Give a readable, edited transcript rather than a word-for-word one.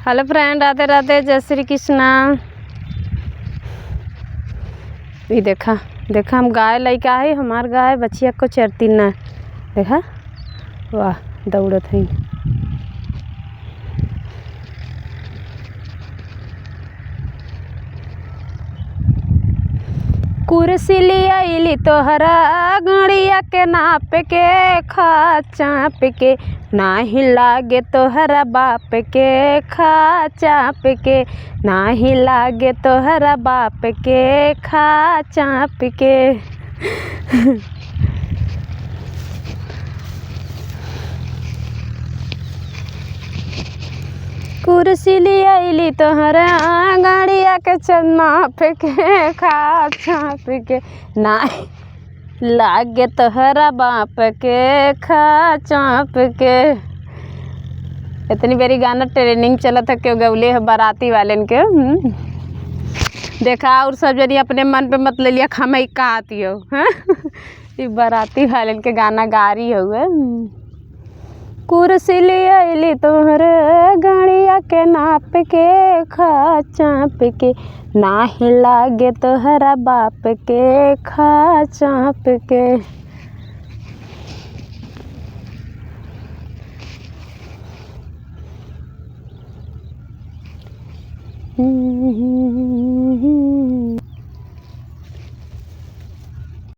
Hello friend, Radhe Radhe, जय श्री कृष्णा। ये देखा देखा हम गाय लैके आए, हमार गाय बच्चिया को चरती ना देखा। वाह दौड़त है। कुर्सी लियाइली तोहरा गड़िया के नाप के खा चाप के, नाही लागे तोहरा बाप के खा चाप के, नाही लागे तोहरा बाप के खा चाप के। कुर्सी लियाइली तोहरा गड़िया के नाप के खा चाप के, नाही लागे तोहरा बाप के खा चाप के। इतनी बेरी गाना ट्रेनिंग चला था क्यों गौले है बाराती वाले के। देखा और सब जनी अपने मन पे मत ले लिया खमई का आती हो। ये बाराती वाले के गाना गा रही हो। कुर्सी लियाइली तोहरे गड़िया के नाप के खा चाप के, नाही लागे तोहरा बाप के खा चाप के।